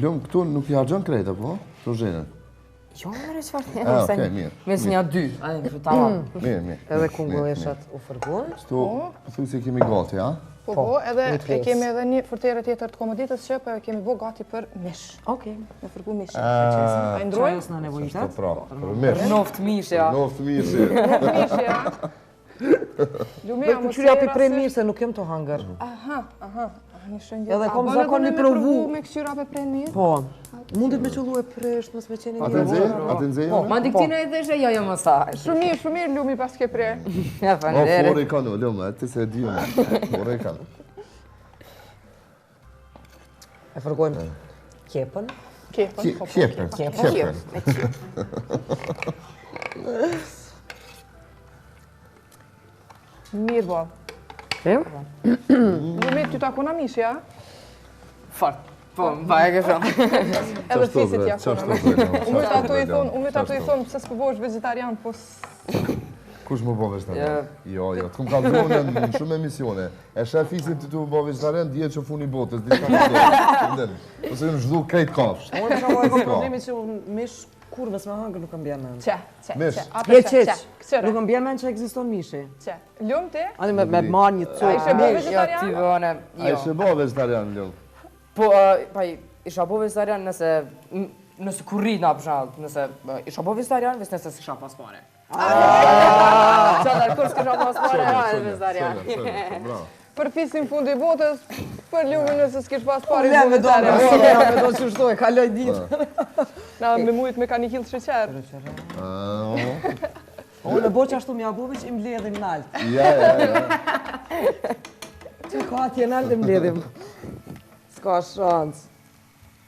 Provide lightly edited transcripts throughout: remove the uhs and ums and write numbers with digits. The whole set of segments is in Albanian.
Lum, këtu nuk i harxhon krejt apo? Prozhenën. Jo, më çfarë? Okej, mirë. Mes një 2, a dhe kështu tamam. Mirë. Edhe kungulleshat u fërgun. Kështu, thuaj se kemi gati, a? Po, edhe e kemi edhe një fërterë tjetër të komoditës që po e kemi bë gati për mish. Okej. Me fërgu mish. A ndrojmë? Çajës në nevojitet? Pra, për mish. Noft mish, ja. Noft mishi. Mish, ja. Lumea mos Këshyra pi prej mirë se nuk kem të hangër. Aha. Një shëngjë. Edhe kom zakon me provu. Me këshyra pe prej mirë? Po. Mundet me qëllu e presht, mos me qenë Atë nxej? Ma diktina e dheshe, jo mos taj. Shumë mirë Lumi pas ke prej. Ja, O, faleminderit. fore i kanë, Luma, ti se e di unë. Fore i kanë. E fërgojmë kjepën. Kjepën. Mirë bo. Lumi, ty takona mish, ja? Fart. Po, mba e kështu. Edhe fisit ja kona. Unë Unë ato i thonë pse s'po bëhesh vegetarian, po Kush më bëve vegetarian? Jo. T'kum ka dhrunë në shumë emisione. E shef fisin ti tu bëve vegetarian, dje që funi botës, diçka të ndër. Ose në zhdu krejt kafsh. Unë për shumë e kom problemi që mish kurves me hangër nuk kam bjerë men. Që. Je qeq. Nuk kam bjerë men që ekziston mishi. Që. Lumë ti? Ani me marrë një A ishe cukë. bë Jo, ti vegetarian? vëne, A ishe bëve vegetarian, Lum? Po, isha bo vegetarian nëse kur rrit na për shembull, nëse isha bo vegetarian, nëse s'isha pas pare. Çfarë kur s'kisha pas pare, edhe vegetarian. Bravo. Për fisin fundi botës, për Lumin nëse s'kish pas pare Ja, me do vegetarian. me do që shtoj, kaloj ditë. Na me mujt me kanë 1 kg sheqer. Unë e bo që ashtu m'ja buvi që i mbledhim nalt. Ja. Që ka atje nalt e mbledhim. S'ka shans.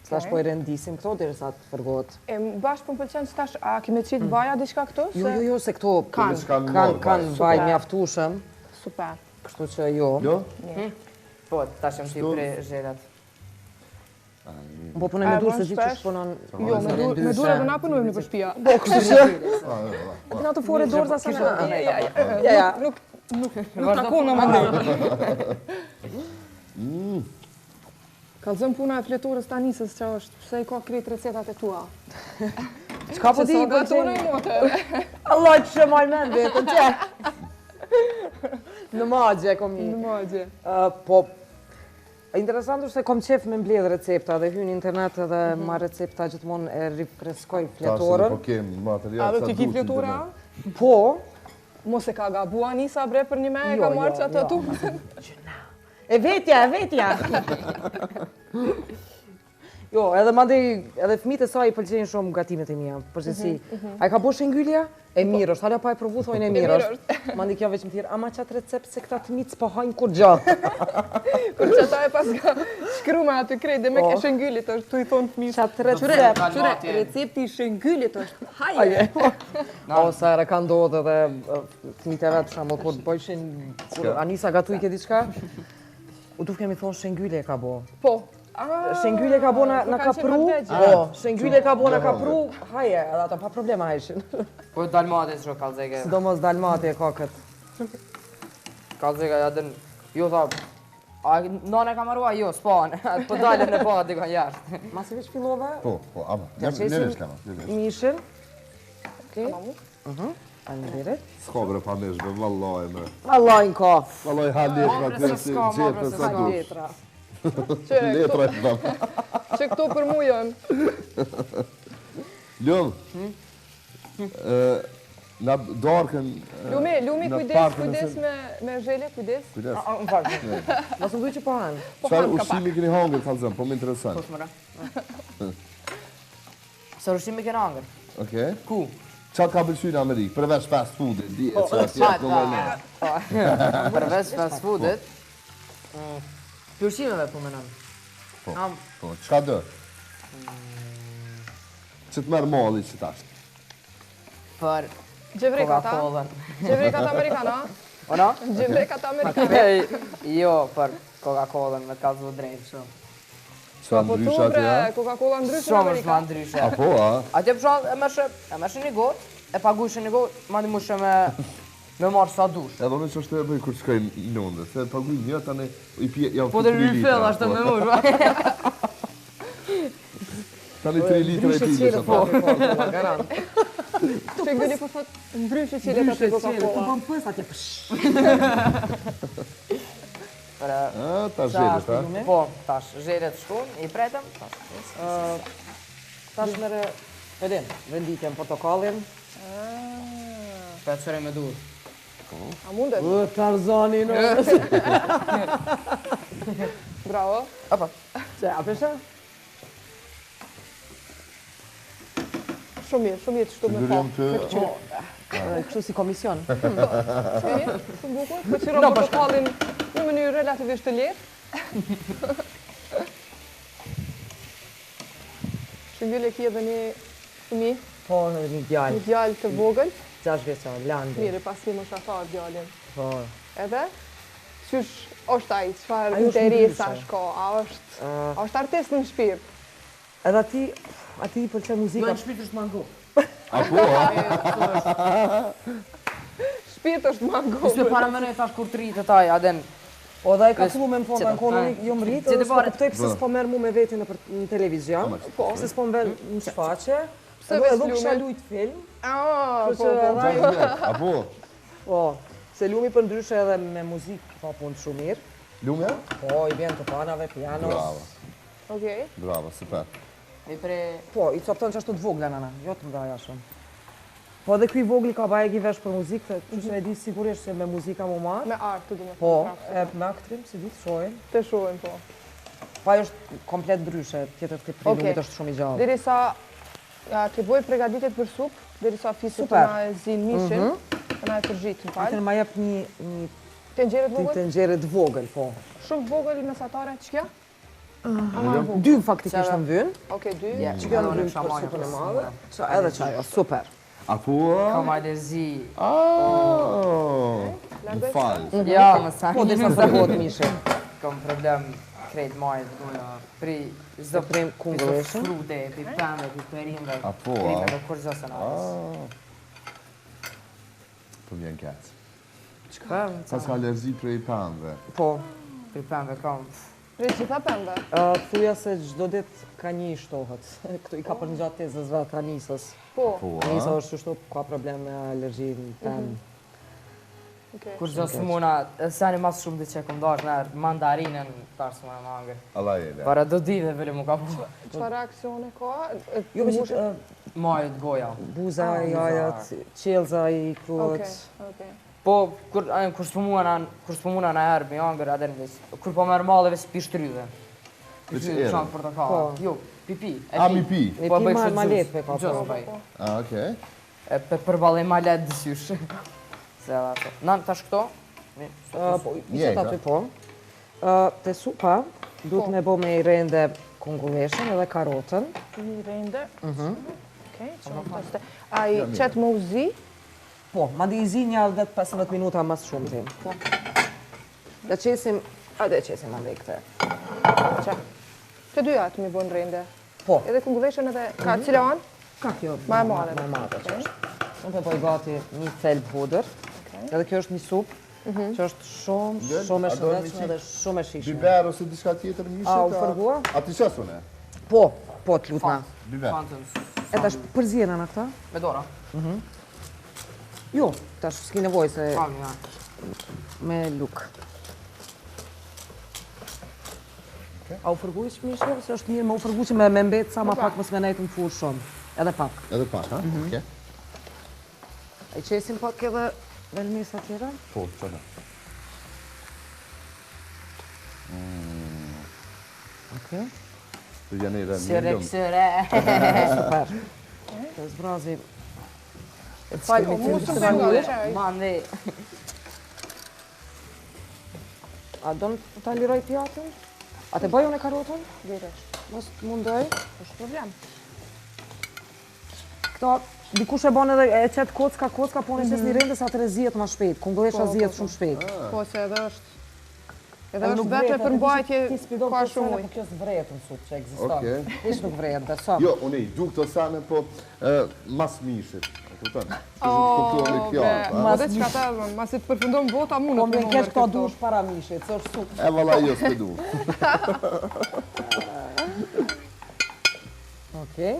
S'tash po i rendisim këto derisa të fërgohet. E bashkë po m'pëlqen që tash, a kemi qit vaja diçka këtu? Jo, se këto kanë vaj mjaftueshëm, Super. kështu që jo. Jo? Po, tash jam ti pre zhelat. Po punoj me dur se gjithë që shponon. Jo, me dur edhe na punojmë në përshpia. Po, kështu që. Na të fore dorza sa na. Ja. Nuk takon në mandej. Kallëzëm puna e fleturës të Anisës që është, pse i ka krejt recetat e tua. Çka po di i Gatone pëlqen? i mote. Allah që shëmaj men vetën tje. Në magje kom Në një. magje. Po, interesant është se kom qef me mbledh recepta dhe hyn në internet edhe ma recepta gjithmonë e rifreskoj fletorën. Po kem material. A dhe ti ki fletura? Po, Mos e ka gabu Anisa bre për një me e ka marrë që ato tu. e vetja. Jo, edhe mandej, edhe fëmijët e saj i pëlqejnë shumë gatimet e mia. Përgjithësi, ai ka bosh ngylja? E mirë është, hala pa e provu thojnë e mirë është. Mandej kjo veç më thirr, ama çat recept se këta fëmijë s'po hajnë kur gjë. Kur që ta e pas ka shkru me aty krejt dhe me ke shëngyllit është, tu i thonë fëmijës. Çat recept. Qyre, recepti i shëngyllit është, haje. Ose ara ka ndodhur edhe fëmijët e vet për shembull kur bojshin kur Anisa gatui ke diçka. U duk kemi thonë shëngylje ka bo. Po. Shëngylje ka bo na ka pru. Po, shëngylje ka bo na ka pru. Haje, edhe ata pa problema hajshin. Po dalmate s'ho kallzege. Sidomos dalmati e ka kët. Kallzega ja den. Jo tha. A nana ka marrua jo, s'pan. Po dalën në pa dikon jashtë. Masi veç fillova Po, ama. Ne vesh kama. mishin. Okej. Faleminderit. S'ka bre pa nesh, be vallahi me. Vallajn ka. Vallahi halet pa të gjetën sa dush. Letra. Letra e dam. Që këto për mu janë. Lum. Na darkën. Lumi, kujdes me zhele, kujdes. Kujdes. Mos u duhet që po han. Çfarë ushqimi keni hangër kallzëm, po më interesant. Sa ushqimi kena hangër? Okej. Ku? Çfarë ka pëlqyer në Amerikë? Përveç fast foodit, di e Përveç fast foodit. Për ushqimeve po menon. Po, çka do? Që të merë malli që tash. Për Gjevrekat, a? Coca-Cola. Gjevrekat amerikana? Ona? Gjevrekat amerikana. Jo, për Coca-Cola me kallzu drejt shumë. Çfarë Po tu ndrysh aty, bre, ha? Coca-Cola ndryshë në Shumë është Amerika. ma ndryshe. Apo, ha? Atje për shumë, e mëshë një gotë, e pagushë një gotë, ma di mushë me marë sa dush. Edhe me që është e bëj kur shkoj në Londër, se paguj një tani i pje, ja Po të rifill ashtë me mushë. Tani 3 litra e pili që po, ta. garant. Shëngyli po thot, ndryshe qelet atë Ku Coca-Cola. bën pës atje. Ta zhelet, ha? Po, tash, zhelet shkun, i pretëm, Tash mere, vedem, venditjen portokallin. për të me dur. A mundet? Tarzani në. Bravo. Apa. Se, apesha? Shumë mirë shtu me Sigurim pa. të... Kështu si komision. Shumë bukur. Po qiro portokallin në mënyrë relativisht të lehtë. Shëngyli ki edhe një fëmijë, Po, një djallë, një djalë të vogël. 6 vjeçar, Landi. Mirë, pas një moshatar djalin. Po. Edhe, qysh është ai, çfarë Ai është interesash ndryshe. ka? A është artist në shpirt? Edhe ati i pëlqen muzika. shpirt është mango. Apo, ha? Shpirt është mango. Ishte para mëne tash kur të rritë taj, aden. O dhe ka fillu me më thonë, në konë jo më rritë, Që dhe të s'po varet. kuptoj pëse s'po merë mu me vetin në televizion, se s'po më vel në shfaqe, Pse edhe vesh kisha lume? lujt film, Ah, Kështu po, që po. edhe Apo? po, se lumi për ndryshe edhe me muzikë ka punë shumë mirë, Lumja? po, i vjen të panave, pianos, Bravo, Okej. bravo, super. I pre... po, i copton që ashtu të vogla nana, jo të mdaja shumë. Po edhe ky vogli ka bajegi vesh për muzikë, që e di sigurisht se me muzika mu marë, Me artë, du me po, thënë. e me aktrim, si ditë, shojnë, Të shohim, po. pa është komplet ndryshe, tjetër këtë Okej. lumit është shumë i gjallë. Derisa të bëj përgatitet për supë, derisa fisit të Super. na e zin mishin, të na e përgjit, në Atër falë. ma jep një Tenxhere të vogël? tenxhere të vogël, po. Shumë vogël mesatare, që kja? Dy faktikisht në vynë, Okej, 2. që kjo në vynë për supën e madhe. Edhe që ajo, super. Apo? Ka malezi. Më falë. Ja, më sa. Po, disa se bot mishe. Kam problem krejt majt, goja. Pri zdo Prim kungulleshën. frute, pri pembe, pri perimbe. Apo, Prime a? dhe kur zë se në Po vjen kec. Qëka? Pas ka alergji prej pamëve. Po, Pri pembe kam. Pre gjitha pembe. thuja se gjdo dit ka një shtohet. Këtu i ka për një gjatë tezës dhe ka nisës. Po, Po, Nisa a? është shtu ka problem me alergji në pemë. okej. Kur zë së muna, sani mas shumë dhe që kom dash në mandarinën, tash së muna mangër. Allah jele. Para do di dhe vële mu ka po. Çfarë reaksione ka? Jo, me që Majët goja. buza i ajat, qelza i Okej, kruhet. okej. Po, kur s'po muna në herë me angër, adën vis. Kur po merë malë vis pishtryve. erën. Shanë portakalla. Po. Jo, pipi. A, mi pi? Me Po, pi bëj ma kështu ma gjus. letë me ka Gjus, po. bëj. A, okej. E përballë ma letë dësysh. Se edhe ato. Nan, tash këto? Po, i Njejt, qëtë aty po. Te supa, duhet me bo me i rende kungulleshën edhe karotën. Një rende. Okej, çfarë paste? Ai qet më uzi? Po, ma di i zi një 10-15 minuta mas shumë tim. Po. Dhe qesim, dhe qesim ma ndej këte. Qa? Të dyja të mi bën rende. Po, Edhe kungulleshën edhe ka cila anë? ka kjo? Ma e madhe. Ma e madhe që është. Unë të boj gati një thelb hudër. Edhe kjo është një supë që është shumë e A do një shëndetshme qik dhe shumë e shishme. Biber ose diçka tjetër mishit? A, u fërgua? A ti qasune? Po, po të lutna. Biber. Fantën. E tash përzjena në këta? Me dora. Jo, tash s'ki nevoj se Kam ja. me luk. A u fërgu që mishë, se është mirë me u fërgu që me mbet sa ma pak mos me nejtë në furë shumë. Edhe pak. Edhe pak, ha? Okej. E qesim pak edhe velmisa tjera? Po, qëta. Okej. Të janë i rënë Sire, një kësire. Super. Të zbrazi. Falë, o mu të përgale që ai. Mandi. A do në ta liroj pjatën? A të bëj unë e karotën? Diresh. Mos mundoj. është problem. Këto, dikush e bon edhe e qetë kocka, po në qesë një rende sa të rezijet ma shpejt. Kungullesha zijet shumë shpejt. Po, se edhe është... Edhe është vetë me përmbajtje ka shumë ujë. Po kjo s'vrejet në supë që egziston. Okej. Ish nuk vrejet, besom. Jo, unë i du këto sane, po mas mishit. E kupton? Kuptuam me kjo. Ma dhe qka ta edhe, ma si të përfundon vota, mu Po në më kesh këto dush para mishit, se është supë. E valla jo s'pe du. Okej.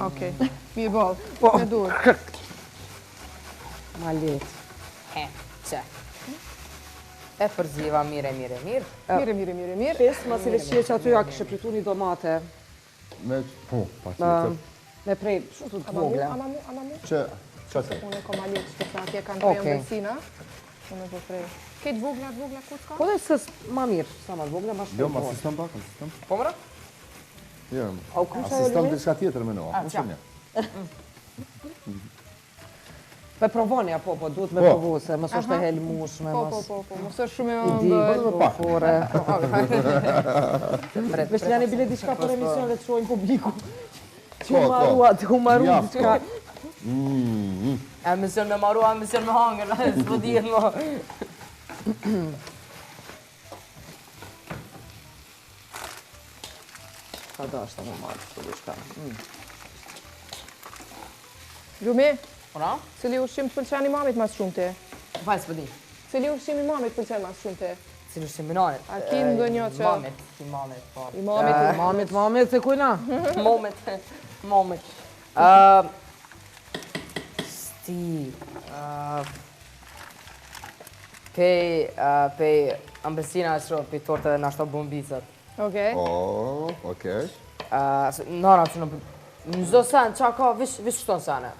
Okej, mirë ballë. Me dur. Ma letë. Që? E përziva, mire. Mirë. Pes, ma si veç që aty ja kështë pritu një domate. Me, po, pa tjetër. Me prej, shumë të vogla. Amamu. Që, që? Unë e kom alet, që të atje kanë prej mbelsina. Unë e po prej. Këtë vogla kucka? Po dhe sës ma mirë, sa ma vogla, ma shpejt. Jo, ma sistem pak, sistem. Po mëra? Jo, Au, kusha e sistem lëve? diçka tjetër me noa. Me provoni, po, duhet me Po. provu, se mos është e helmushme, Po, mos... mos është shumë e I di, ëmbël. po, fore. Vesh të janë e bile diçka për emisionet të shojnë publiku. Që u maru diçka. Emision me maru, emision me hangër, s'po dihet mo. Ka dashta me marrë të diçka. Gjumi, Ora? cili ushqim të pëlqen imamit mas shumë ti? Vaj, s'po di. Cili ushqim imamit pëlqen mas shumë ti? Si në shqiminanit. A ki ndonjë që- Imamit, po. Mamit, se kujna? Moment. Sti... Pej ambesina e shro, pej torte dhe nashto bombicat. Okej. O, okej. Nara që në zdo sen, qa ka, vish shton sene.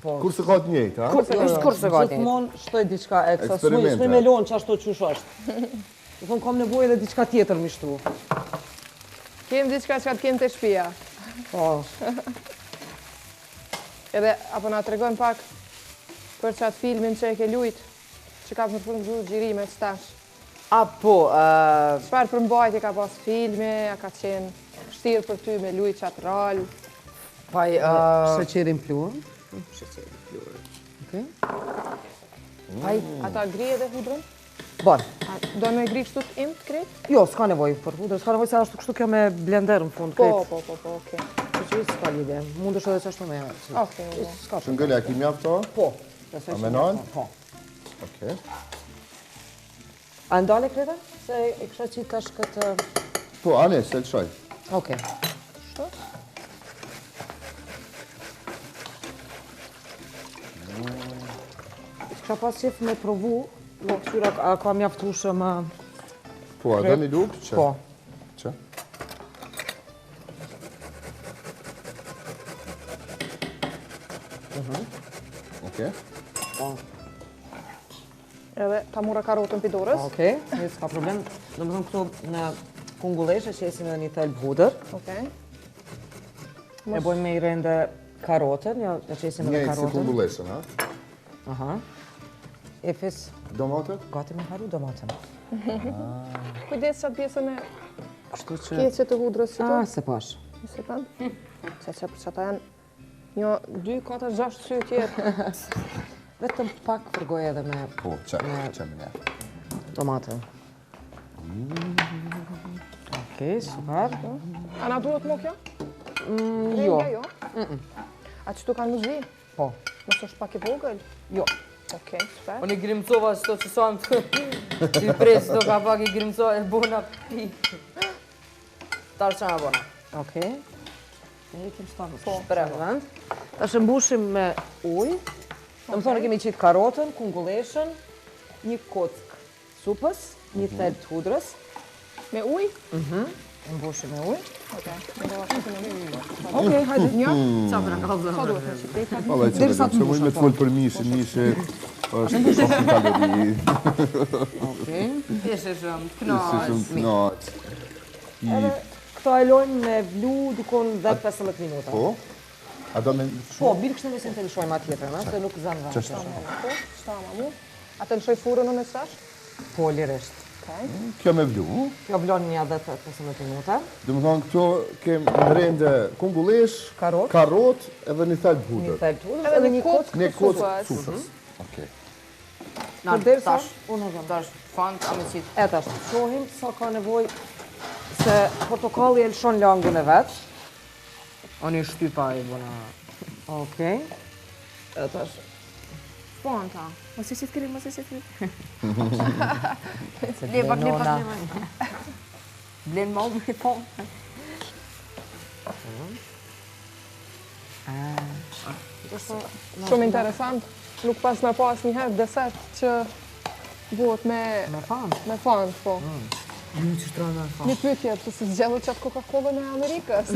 Kur se ka të njëjtë, ha? Ishtë kur se gati. Gjithmonë shtoj diçka e kësa, Eksperimente. s'me me lonë që ashtu qysh është. Në thonë, kam nevojë edhe diçka tjetër mi shtru. Kem diçka që atë kem të shpia. Po, Edhe, apo na tregon pak për qatë filmin që e ke lujt, që ka përfundu gjirime stash. Apo, Çfarë përmbajtje ka pas filmi, a ka qenë vështirë për ty me lujt qatë rol? paj... sheqerin plur. Paj... Ata grije dhe hudrën? Bon, A do me gri kështu të imt krejt? jo, s'ka nevoj për hudrë, s'ka nevoj se ashtu kështu kjo me blender në fund, Po, krejt. okej. Që s'ka lidhje, mund është edhe që ashtu me... Okej. S'ka Që ngëllja ki mjaftë to? Po. A menon? Po. Okej. A ndale kreta? Se e kësha qitë tash këtë... Po, ane, se të shoj. Okej. Kësha pas qef me provu, në këtyra a ka mjaftushëm... Po, a dhe një lukë? Që? Po. Që? Okej. Po. Edhe ta mura karotën pidorës. Okej, një s'ka problem. Do më thëmë këtu në kungulleshe që esim edhe një thelb hudër. Okej. E bojmë me i rende karotën, ja që esim edhe Njëjtë si karotën. kungullesën, ha? Aha. Efes, Domatet? gati me haru domatën. Kujdes qatë pjesën e Kështu që... pjesët të hudrës që Ah, tu? se pash. Një sekund. Që për qëta janë 1, 2, 4, 6 sy tjetë. Vetëm pak përgoj edhe me Po, që me një. domatën. Okej, super. A na duhet mo kjo? Jo, Renga, jo? A që tu kanë muzvi? po. Mos është pak i vogël? Jo. Okej, super. Unë i grimcova që to që sam të... Ti presë, to ka pak i grimcova e bona pi. Tarë që nga bona. Okej. Ne ikim stavës. Po, premo. Vend. Tash e mbushim me ujë. Do më thonë kemi qitë karotën, kungulleshën, një kock supës, një thelb të hudrës. Me uj? E mbushim me ujë. Okej. Më do ashtu në ujë. Okej, hajde. Një? Qa për nga kalëzë? Sa duhet me qipet? Valla, që Derisa të se mujnë me të folë për mishin, mishi është shumë kalori, Okej. Ishe shumë, si knaq. shumë knaq. Edhe këto e lojmë me vlu dikon 10-15 minuta. Po? A do me Po, shumë? birë kështë në vesin të lëshojmë atjetër, na, se nuk zanë vend. Qështë? Shtama mu. A të lëshoj furën në mesash? Po, lirisht. Okej. Kjo me vlu. Kjo vlon një 10-15 minuta. Dhe më thonë, këto kem në rende kungulesh, Karot. karot edhe një thalë Një hudër. thelb të hudrës Edhe edhe një një kock kock Një të kocë supës. supës. Okej. Përderisa, Tash, unë e vëmë. tash, fant, a me qitë. E tash, shohim sa ka nevoj se portokalli e lëshon langun e vetë. Unë i shtypa i bona. Okej. E tash, Fanta. Mos e qitë kri. se Lepak, nona. Blen ma me thonë. Shumë interesant. Nuk pas me pas njëherë desert që bëhet me fant, po. Një pyetje, pëse si zgjedhët qatë Coca-Cola-n e Amerikës?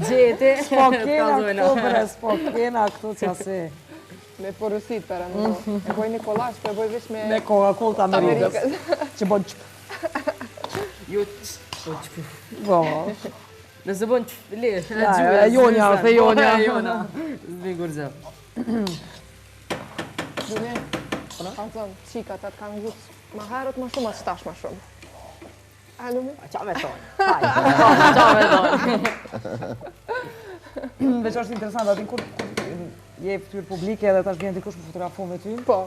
Gjete. S'po kena këtu qasi. Me porësit për anë. E boj një kolash, për e boj vish me... Me Coca-Cola të Amerikës. Që bon qëpë. Jo qëpë. Po. Nëse bon qëpë, le. Jonja, the Jonja. Zbi gurëzë. Dune, ka zonë, qikat atë kanë gjutë ma herët ma shumë, atë shtash ma shumë. A lumi? Qa me thonë? Qa me thonë? Veç është interesant, atin kur je fytyrë publike edhe tash vjen dikush më fotografu me ty. Po.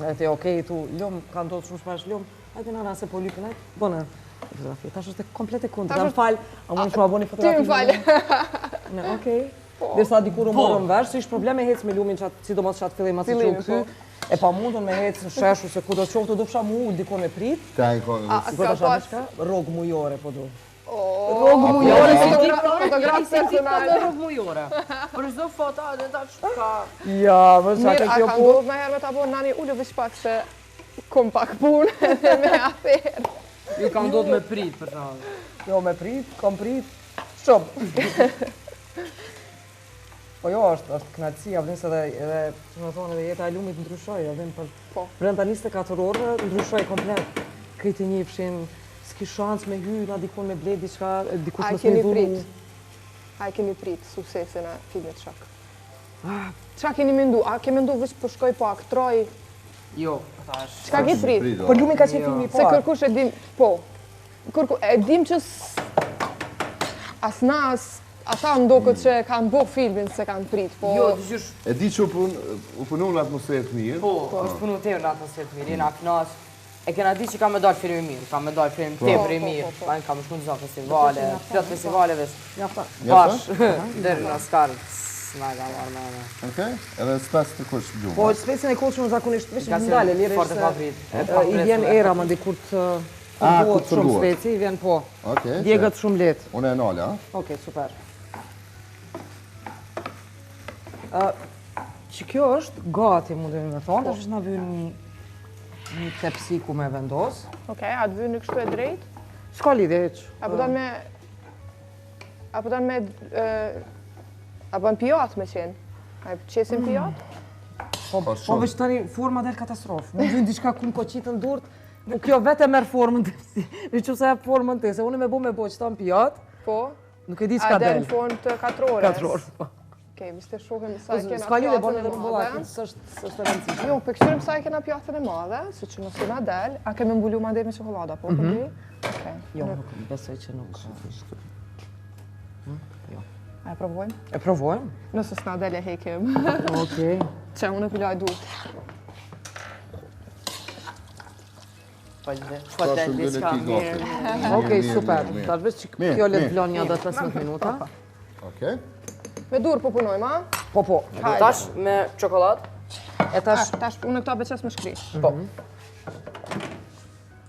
E ti okej, tu lumë, kanë ndodhur shumë shpesh lumë. Hajde nana se po lypën ai. Bone fotografi. Tash është komplete kundër. Jam fal, a mund të më bëni fotografi? Ty më falë. Ne, okej. Derisa dikur u morëm vesh, se ish probleme hec me lumin çat, sidomos çat fillim atë që u kthy. E pa mundun me hec në sheshu se kudo qoftë do fsha mu ul dikon me prit. Ta i konë. Ka pas... Rrogë mujore po du. Rrogë mujore, fotograf personale. Rrogë mujore. Për çdo foto, edhe ta shka... Ja, më sa Mirë, ke a kjo ka po. ndodhur me herë me ta bo nani ullu vish pak se kom pak punë edhe me aferë. Ju ka ndodhur me prit, për shkak. Jo me prit, kom prit. Shumë. Po jo, është knatësia, vjen se edhe, që më thonë, edhe jeta e lumit ndryshoj, edhe për brenda 24 orë ndryshoj komplet. Krejti njëfshin, s'ki shans me hy, na dikun me bled, diçka, dikush më s'me dhuru. A e keni prit suksesin e filmit Shak? Qa keni mendu? A ke mendu vësh për shkoj po aktroj? Jo, thash. Qka ke prit? Po lumi ka qenë filmi Se parë. kërkush e dim, po. E dim që as ata ndokët që kanë bo filmin se kanë prit, po... Jo, të gjysh... E di që u punu në atmosferë të mirë. Po, është punu të në atmosferë të mirë, jena knas. E kena di që ka me dalë filmi mirë, ka me dalë film tepër i mirë. Pa në ka më shku në zonë festivale, plot festivale vesh. Bash, dërë në skarë, s'na ka marrë me me. Okej, edhe s'pas të kush gjumë. Po, spesin e koshëm zakonisht vesh në ndale, lirë Forte pa prit. i vjen era më dikur të përbuat shumë speci, i vjen po. Djegët shumë letë. Unë e nalë, a? Okej, super. Që kjo është gati, mundemi me thonë, tash është na vjen një tepsi ku me vendos. Okej, a të vynë në kështu e drejt? S'ka lidhje heq. A përdan me... A bën pijat me qenë? A qesin pijat? Po veç tani forma del katastrofë. Më vjen diçka ku në koqitën durt, nuk kjo vetë merr formën të si. Në që se formën të se unë me bu me bo që ta në pijat, Po. nuk e di çka A del del. në formë të 4 orës? 4 orë. Okej, viste shohim sa e kena S'ka lidhje, pjatën bën e edhe për bolla, madhe. s'është e rëndësishme. Jo, për kështurim sa e kena pjatën e madhe, se që nësë na del, a kemi mbullu ma dhe me qokolada, po? Okej. Jo, nuk besoj që nuk. A e provojmë? E provojmë? Nëse s'na del e hekim. Okej. Që unë e pëllaj du. Po të diska mirë. Okej, super. Tash veç që kjo le të vlon një 15 minuta. Okej. Me dur po punojmë, a? Po, po. Tash me çokoladë. E tash, Tash unë e këta beqes me shkri. Po.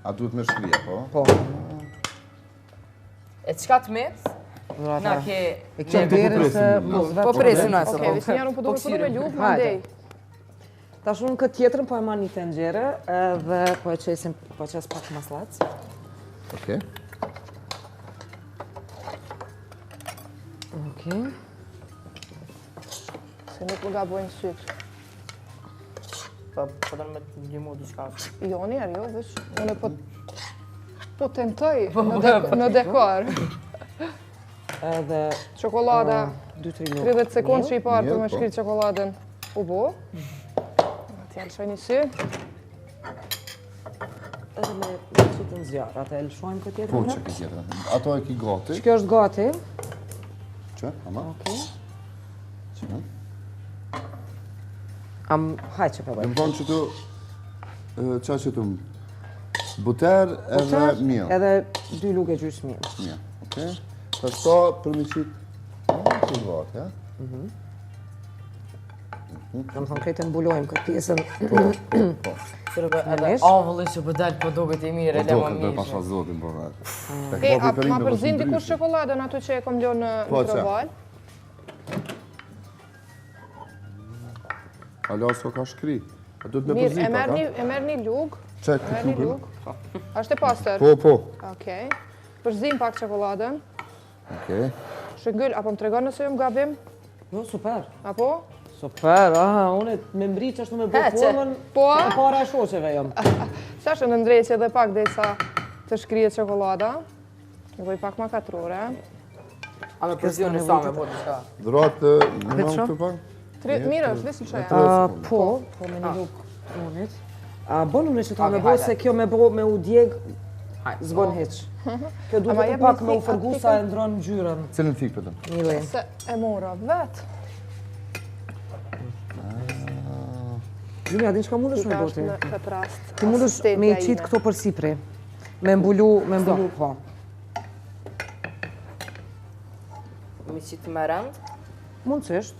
A duhet me shkrija, po? po. E çka të met? Na ke... E kjo deri se mos vetë. Po presim nëse. Okej, visi njerën po duhet me ljubë, ma ndej. Tash unë këtë tjetrën po e marr një tenxhere edhe po e qesim, po qes pak maslac. Okej. Okej. Se nuk më gabojnë sytë. Po të me të limu diçka. Jo njerë, jo, veç. Unë po tentoj në dekor. Edhe Çokolada, 2-3 lukë. 30 sekundë që i parë për me Mirë, po. shkri çokoladën. U bo. Atje lëshoj një sy. Edhe me qitën zjarë, atë e lëshojmë këtë Po, tjetrën. që ki tjetër. Ato e ki gati. Kjo është gati. Që, ama? Okej. Që? Haj që po Dhe bëjmë. më thonë që tu... Qa që tu... Buter edhe miel. Edhe 2 lukë e gjysë miel. Miel, okej. Tash ta për me qitë... Që gati, ja? Në më thonë krejtë mbulojmë këtë pjesën. Edhe avulli që për dalë për doket i mirë, e le më Do mirë. pasha zotin, po. A ma përzin dikush çokoladën ato që e kom lënë në mikroval? Alo, s'o ka shkri. A do të me Mirë, përzita, e merr një lugë. Qaj, E merr një këtë lugë. Është e pastër? Po. Okej. Përzim pak çokoladën. Okej. Shëngyll, apo më tregon nëse jam gabim? Jo, super. Apo? Super, unë me mbri që është me bërë formën Po? e para e shoqeve jam. Sa është në ndrejqe edhe pak derisa të shkrihet çokolada. Në bëj pak makatrore. A me përzionë e sa me po të shka? Dhuratë, në më këtë pak? Mirë është, visë lëshoja. Po me një lukë unit. Bonë në që ta me bo se kjo me bo me u djeg zbon heq. Kjo duhet të pak me u fërgu sa e ndronë ngjyrën. Cilën thik për të? Mile. Se e mora vetë. Gjumi, adin që ka mundesh me bote? Në këtë rast. Ti mundesh me i qitë këto për sipri. Me mbulu, po. Me qitë me rënd? Mundësisht.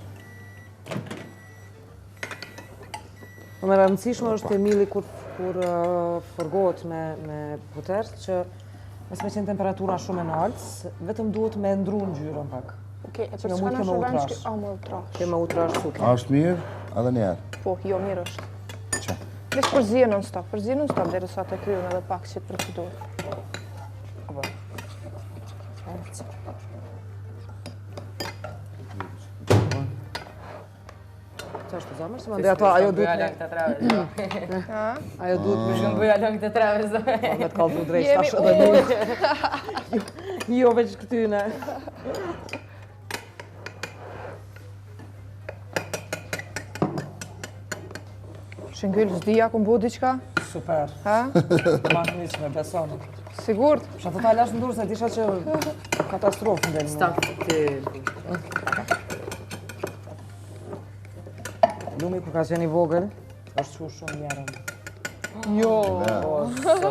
Më rëndësishme është e mili kur fërgohet me puter që nësë me qenë temperatura shumë e naltë, vetëm duhet me ndru ngjyrën pak. Okej, e për çka na shërben që me utrash. Ke me utrash super. A është mirë, edhe njerë? Po, jo mirë është. Qa? Vesh përzije non-stop derisa të kryen edhe pak që të procedurë. Qa është të zamër? Se më ndë ato, ajo duhet me... Ajo duhet me... Shkën bëja lëngë të treves. Me të kaldu drejt, tash edhe mujt. Jo veç këtyne. Shëngyll, s'dija ku mbu diqka? Super. Ha? Ma njëshme, besonë. Sigurt? Shë të ta lash në durë se disha që katastrofë në delë. Staf të... Lumi kur ka qenë i vogël, është që shumë njerën. Jo.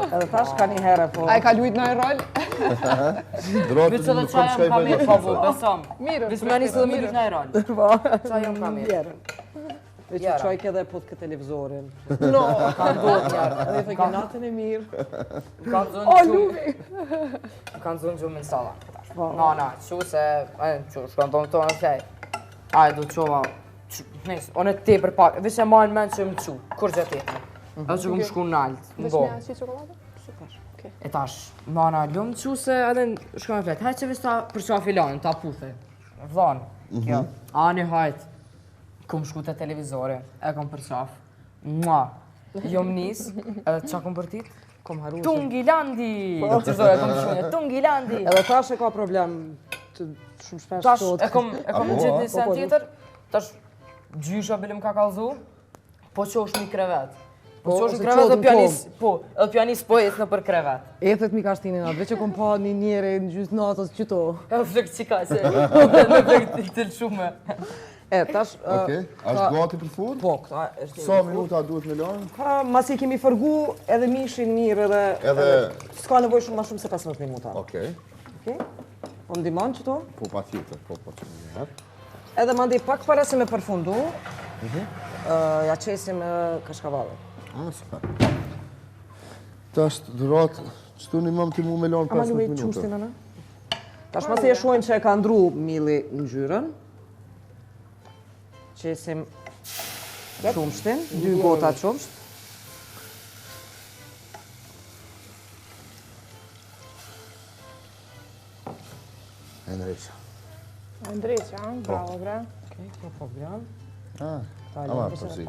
Edhe tash ka një herë, po... A e ka lujt në e rol? Dhuratë, Vëtë dhe qa jam ka mirë, po, besom. Mirë. Vëtë me njësë dhe mirë në e rol. Qa jam ka mirë. Dhe që qoj ke dhe put këtë televizorin. No. Kanë dhot njerë. Edhe i thë natën e mirë. Kanë zonë gjumë. Kanë zonë gjumë në sala. Nana, që se... Që shkën tonë tonë, okej. Ajë, do të qova... Nesë, onë e te për pak, veç e majnë menë që më qu, kur gjë tepër. Edhe që këmë shku në altë, në Vesh bo. me ashi çokoladë? Super. Okej. E tash, nana, lumë qu se edhe shkëm e fletë, hajtë që veç ta për qa filanin, ta puthe. Vdanë, kjo. Ani hajtë, këmë shku të televizore, e kom për qaf. Mua, jo më nisë, edhe qa kom për tit? Kom haru se... Tungilandi! Që zoja kom shunje, Tungilandi! Edhe tash e ka problem të shumë shpesh Tash, sot. e kom gjithë një sen tjetër, tash gjysha bile më ka kalzu, po qosh një krevet. Po qosh një krevet dhe pianis po ecë në për krevet. Ethet mi ka shtinin atë, veç e kom pa një njere në gjysë natës qëto. E flëk qika se, në flëk të lëshume. Tash... Okej, është gati për fund? Po, këta është... Sa minuta duhet me lanë? Masi kemi fërgu edhe mishin mirë edhe... S'ka nevoj shumë ma shumë se 15 minuta. Okej. Po ndimon qëto? Po pa tjetër, po që në njëherë. Edhe mandi pak para se me përfundu, ja qesim kashkavallet. Super. Tash dhuratë, qëtu një mëmë ti mu me lanë 15 minuta. Qustin anë? Tash masi e shojnë që e ka ndru mili në gjyrën, qesim qumshtin, 2 gota qumsht. E në reqa. Andreqa, bravo bre. Okej, po bjan. Ama përsi.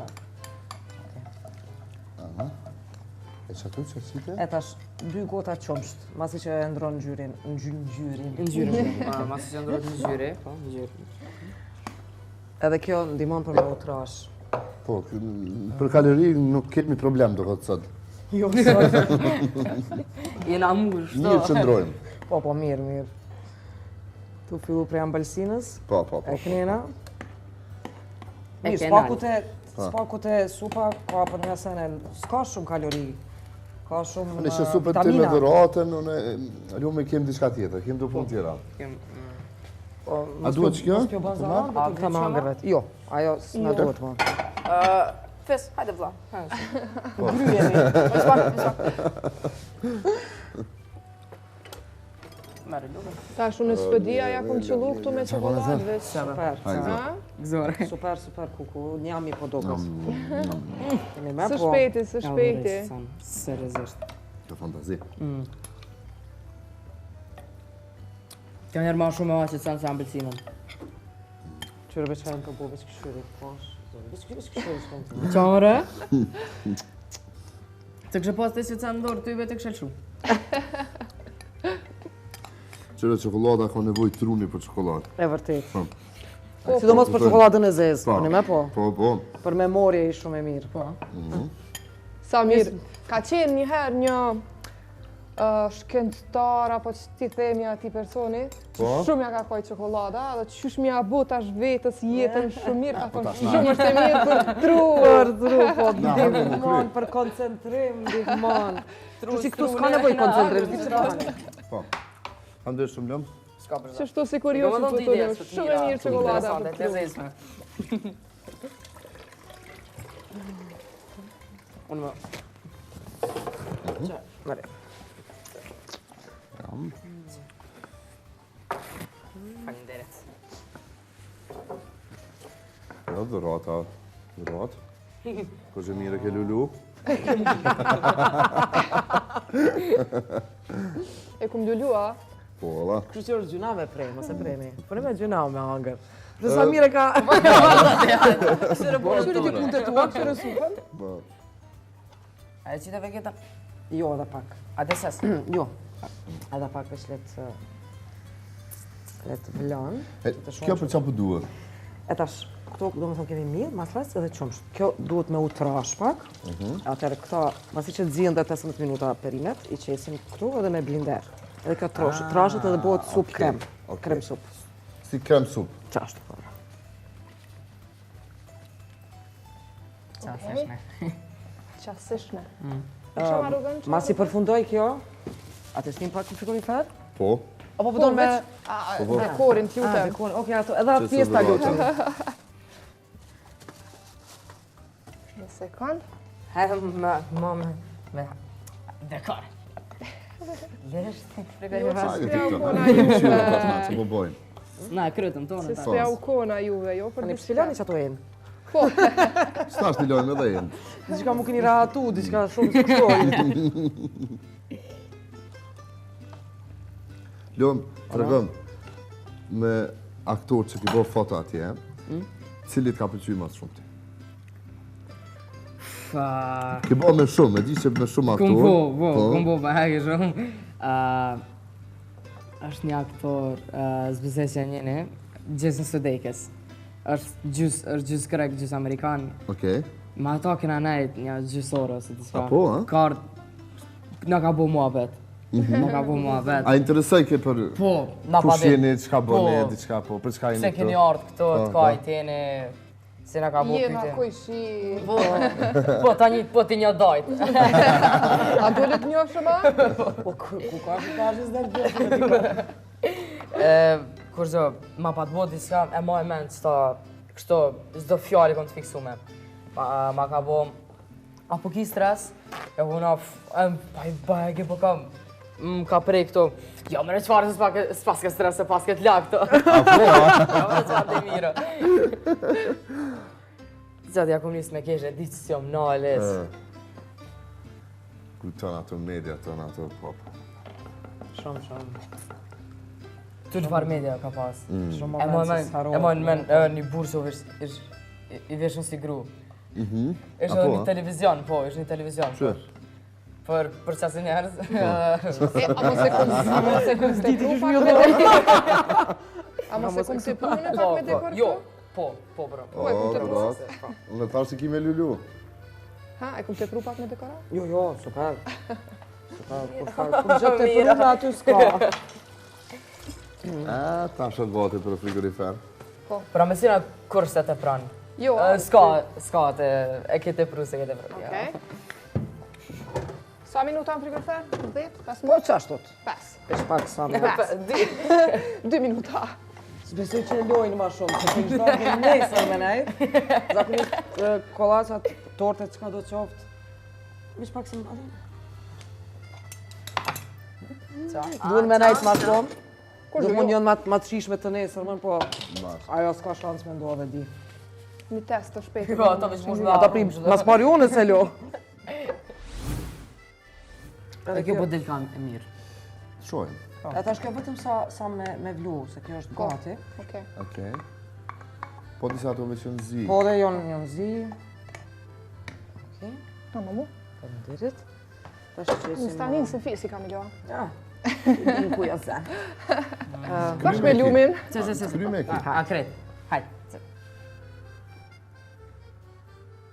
E që atu që qite? E tash 2 gota qumsht, masi që e ndronë gjyrin. Në gjyre, masi që ndrojt në gjyre, po, në gjyre. Edhe kjo ndimon për me utrash. Po, për kalori nuk kemi problem do këtë sot. Jo, sot. Jena murë, shto. Mirë që ndrojmë. Po, mirë. Tu fillu prej ambalsinës. Po. E kënjena. Mirë, spakut e supa ka për nga sene, s'ka shumë kalori. Ka shumë Në që supët të me dhuratën, lume kemë diçka tjetër, kemë do punë tjera. A duhet që kjo? Mos pjo ban zaran, për të këta me angërvet. Jo, ajo s'na duhet ma. Fes, hajde vla. Gryjemi. Vëshpak. Merë lume. Tash unë s'pëdia ja kom qëllu këtu me çokoladë veç. Super, super, super kuku, njami po dokës. Së shpejti, së shpejti. Seriozisht. Kjo fantazi. Kjo njerë ma shumë e ma që të se ambelsinën. Qyre veç hajnë për bo, veç këshyri, posh. Veç këshyri, shkojnë. Qore? Të kështë pas të si të ndorë, të i vetë kështë shu. Qëre çokolada ka nevoj truni për çokoladë. E vërtet. Sidomos për çokoladën e zezë, unë me po. Po. Për memorje i shumë e mirë. Po. Samir, ka qenë njëherë një shkencëtar apo që ti themi ati personi, që shumë ja ka koj çokolada, dhe që shumë ja bu tash vetës jetën shumë mirë, ka thonë shumë është e mirë për tru. Për tru, po, dihmon, për koncentrim, dihmon. Që që këtu s'ka nevoj koncentrim, di që përhani. Po. Ande shumë lëmë? Ska përza. Që shtu si kur ju që të të shumë e mirë çokolada për tru. Unë më... Mare. Falinderit. Jo, dhurata. Ko që mire ke lulu? E kum lulu, a? Po, la. Kështë që është gjuna me prej, mos e premi. Për me gjuna me angër. Që sa mire ka... Këshire ti punte tua, këshire supën? A e qita vegeta? Jo, edhe pak. A të ses? Jo. Edhe pak është letë vlan. Kjo për qa për duhet? E tash, këto do më thonë kemi mirë, maslas edhe qumsht. Kjo duhet me u trash pak. Atëherë këta, masi që të zihen dhe 15 minuta perimet, i qesim këtu edhe me blinder. Edhe kjo trashet edhe bëhet sup krem. Krem sup. Si krem sup? Qashtu, po. Qasishme. Masi përfundoj kjo, atë shtim pak në frigorifer? Po. Apo përdojnë me... Dekorin, t'lutem. Dekorin, oke, ato, edhe atë pjesë ta lutem. Një sekund. Me... Dekor. Lesh të frigorifer. Hajde ti këto. Shqyre pas ma që po bojnë. Na, krytëm tonë. Se s'pja u kona juve, jo për Në diçka. pështilani që ato enë. Po, Sta është t'i lojmë edhe jenë. Diçka mu keni rahatu, diçka shumë së kështoj. Lojmë, të regëm, me aktor që ki bo foto atje, cilit ka pëlqy mas shumë ti? Ki bo me shumë, e di që me shumë aktor. Kum po, heke shumë. është një aktor zbëzesja njëni, Jason Sudeikis. është gjys grek, gjys amerikan. Okej. Ma ato kena nejt një gjysore, ose të s'ka. Apo, ha? Kart, në ka bu mua vet. Në ka bu mua vet. A interesoj ke për Po, na pa kush jeni, qka bëni, diçka po, për çka jeni Se keni ardhë këto, të kajt jeni, se na ka bu Jena pyetje. kojshi. Po, tani, po ti një dajt. A dolet një shëma? Po, ku ka shqipashës dhe gjithë? Kurzo, ma pa të bo diska, e ma e menë kështo, zdo fjali kom të fiksume. Ma ka bo, apo ki stres, e huna, pa e ki po kam, ka prej këto, jo mërë qfarë se s'pas ke stres, se pas ke t'la këto. Apo, ha? Jo mërë qfarë të mira. Qatë ja kom njësë me keshe, ditë si jom nales. Kujton ato media, tonë ato pop. Shumë. Tu çfarë media ka pas? Shumë E moment se mojnë men një burso i veshën si gru. Ishte Apo, një ha? televizion, po, ishte një televizion. Që? Për qasë njerëz. A mos e kum të pru pak me A mos e kum të pru në pak me dekor Jo, këtu? po, bro. Po, e kum të pru? Unë thash se ki me lulu. Ha, e kum të pru pak me dekora? Jo, super. Kum gjëtë të përru dhe aty s'ka. Ta shët vati për frigorifer. Pra me sina kurset e pranë. Jo. Ska të, e kete pru se kete pru. Okej. Sa minuta në frigorifer? 10? 5 Po, minuta? qashtot? 5. Pesh pak sa me. 2 minuta. S'besoj që lojnë ma shumë, se të nështarë nesër me nejtë. Zakonisht kollacat, tortet, qka do qoftë. Mish pak si më adhe. Duhen me nejtë ma shumë. Duhet mund njën ma të shishme të nesër, po ajo s'ka shansë me ndohë dhe di. Mi test të shpejtë. Po, ata veç mush me Ata prim, mas pari unë se lo. E kjo po del kam e mirë. Shojnë. E ta shkjo vetëm sa me vlu, se kjo është gati. Okej. Po disa ato veç janë zi. Po dhe jonë zi. Okej. Në mu? Faleminderit. Tash qesim... Në stanin se fisi kam i loa. Ja, din ku ja zen. Bashkë me lumin. Kryme ki. Akret. Hajde.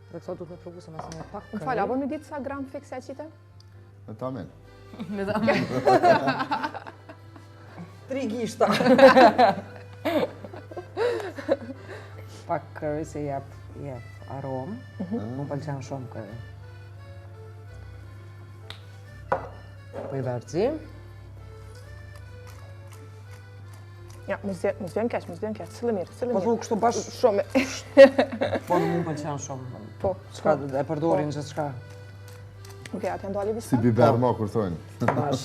Dhe kësa duhet me provu se mëse me pak Më falë, apo me ditë sa gram fikse e qite? Në tamen. Me dha. 3 gishta. Pak curry se jep aromë. Më pëlqen shumë curry. Po i verëci. Ja, mos vjen keq, sëllë mirë, Po thu kështu bashkë Shumë. po më pëlqen shumë. Po, Qka e përdorin që qka. Okej, atë janë dali Si vista? biber ma kur thojnë. Bash.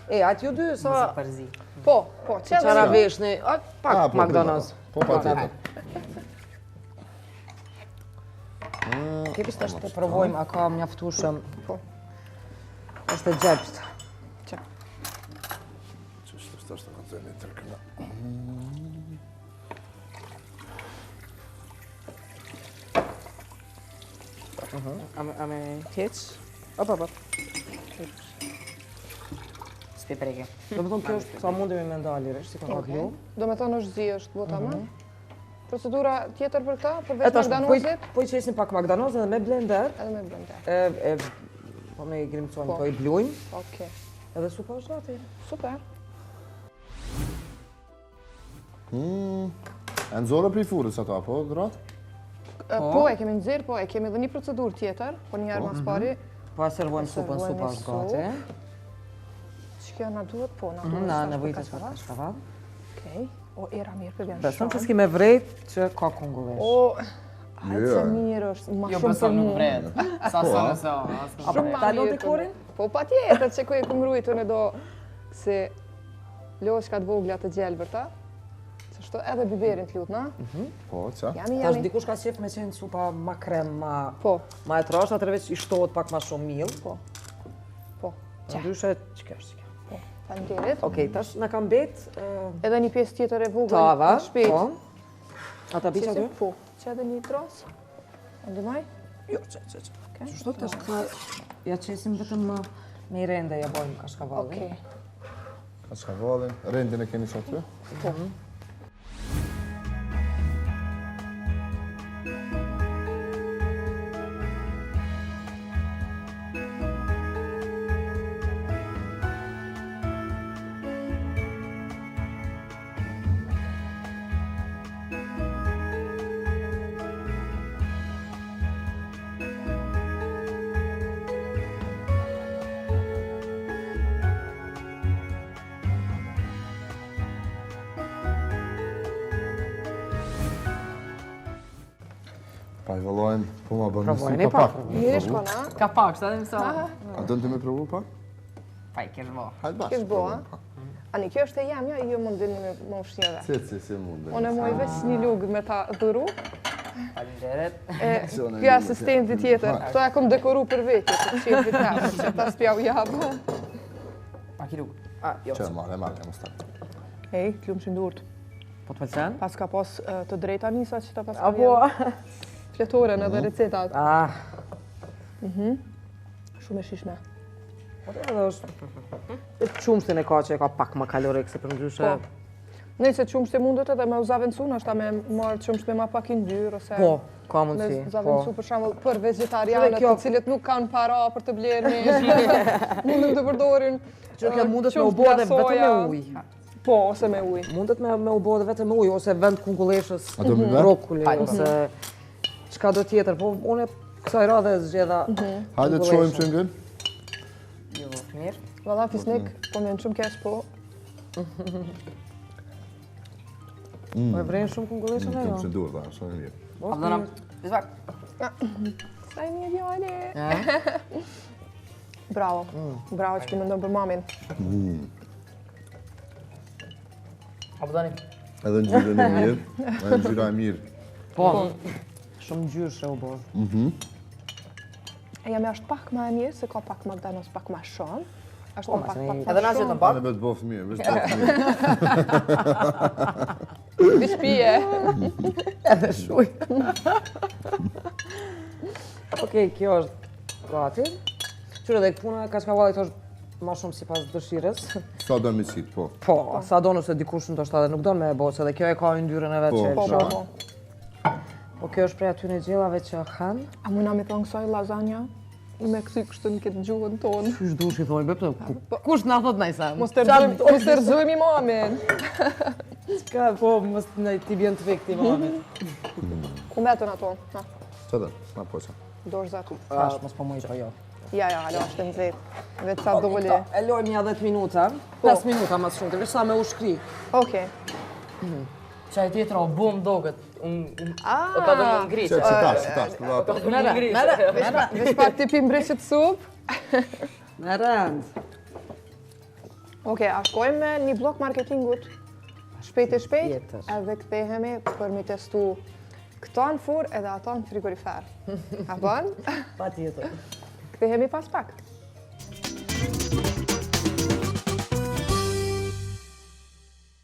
E, atë ju dy sa Përzi. Po, që qara edhe veshni, pak po, McDonald's. Po pa tjetër. Kepi shtë është të provojmë, a ka mjaftushëm. Po. është e gjelpsht. Është të konzerni të tërkëna. A me keq? Op. S'pi preke. Do më thonë kjo është sa mundemi me ndalirë, si ka vlu. Do me thonë është zi, është bota më. Procedura tjetër për këta, përveç magdanozit? Po i qesim pak magdanoz edhe me blender. Edhe me blender. Po me i grimcojmë, po i blujmë. Okej. Edhe supa është gati. Super. E nëzore për i furës ato, po, gratë? Po, e kemi nëzirë, po, e kemi edhe një procedurë tjetër, po njëherë mas pari. Po a servojmë supën, supa është gati. Që kjo na duhet, po, na duhet. Na nevojtë për kashkaval. Okej. O, era mirë për vjen Besëm shumë. që s'ki me vrejt që ka kunguvesh. O, hajtë se mirë është, ma Jo, shumë besoj për nuk mu. vret. Sa nëse o. Apo talon dekorin? Po, pa tjetër që ku e këmë rujtë në do se loshkat vogla të gjelbër ta. Që shto edhe biberin t'lut, na? Po, qa? Tash dikush ka qef me qenë supa ma krem, Po. ma e trasht, atër veç i shtohet pak ma shumë mill. Po. Po. Ndryshe, që kjo është që kjo? Po. Faleminderit. Okej, tash në kam bet Edhe një pjesë tjetër e vogël. tava. në shpejt. Po. Ata piqa ty? Po. Që edhe një tros? Ndimaj? Jo, që. Qështu tash këta ja qesim vetëm me i rende ja bojmë kashkavallin. Okej. Kashkavallin, rendin e keni që aty? Po. Pa i vëllojnë, po ma bënë Provojni supa pak. pak. Njëri shko, na? Ka pak, sa dhe mësa. A dënë të me provu pak? Pa i kesh bo. Hajtë bashkë. Kesh bo, ha? Ani, kjo është e jamja, jo mund dilni me më ushqire. Si mund. Unë e moj veç një lugë me ta dhuru. Falimderit. Kjo asistenti tjetër, këto e kom dekoru për vetje, të qenë vitë që ta spjau jabë. Pa ki rrugë. Jo. Që marrë, mos ta. Ej, t'lumë që ndurët. Po të pëlqen? Pas ka pas të drejta njësa që ta pas ka Apo? Fjetoren edhe recetat. Shumë e shishme. Po të edhe është... Qumshtin e ka që e ka pak më kalorik se për ndryshe... Nëse qumshti mundet edhe me u zavendësu, është ta me marrë qumshti ma pak i ndyrë, ose... Po, ka mundësi. Me zavendësu për shembull për vegetarianët të cilët nuk kanë para për të blerë mundën të përdorin Që kjo mundet me u bo dhe vetëm me ujë. Po, ose me ujë. Mundet me u bo dhe vetëm me ujë, ose vend kungulleshës, A do biber? brokuli, ose... Qka do tjetër, po unë kësaj radhe zgjedha... Hajde të shojmë që ngën. Jo, mirë. Valla fisnik, po me në shumë kesh, po. Po e vrejnë shumë kungulleshën e jo? Këmë që ndur, da, shumë e mirë. Abdona, bisbak. Sa i një djali. Bravo. Bravo që ki mendon për mamin. Abdoni. Edhe në gjyrën e mirë, edhe në gjyra e mirë. Po, shumë gjyrë u bërë. E jam është pak ma e mirë, se ka pak ma danos pak ma shumë. Është pak Edhe ma na që të shumë. pak. Anë vetë bofë mirë, vetë bofë mirë. Vish pije. Edhe shuj. Okej, kjo është gati. Qyre dhe këpuna, ka që ka valit është ma shumë si pas dëshires. Sa do në misit, po. Po, sa do nëse dikush ndoshta edhe nuk do me e bo, se dhe kjo e ka yndyrën e vetë që e Po, lësha. po. Po kjo është prej atyne gjellave që han. A muna me thonë kësaj lasagna? Me këthy kështu në këtë gjuhën tonë. Qysh dush i thojnë, bepë, kush nga thot najsa? Mos të rëzojmë i mamin. Ska, po, mos ti bjen të vek ti mami. Ku metën ato? Na, Që dhe, na po që. dorë zatë. Tash, mos po mojë po jo. Ja, halo, është në zetë. Vetë sa doli. E lojmë ja 10 minuta, 5 minuta mas shumë, të veç sa me u shkri. Okej. Qaj tjetër o bum doket. O Ah, ka dhe më ngritë. Që tash, të da ta. Mera, veç pak tipi mbreqit supë. me rënd. Okej, a shkojmë me një blok marketingut. Shpejt e shpejt, Tjetër. edhe kthehemi për mi testu këta në furr edhe ata në frigorifer. A bën? Pa tjetër. Kthehemi pas pak.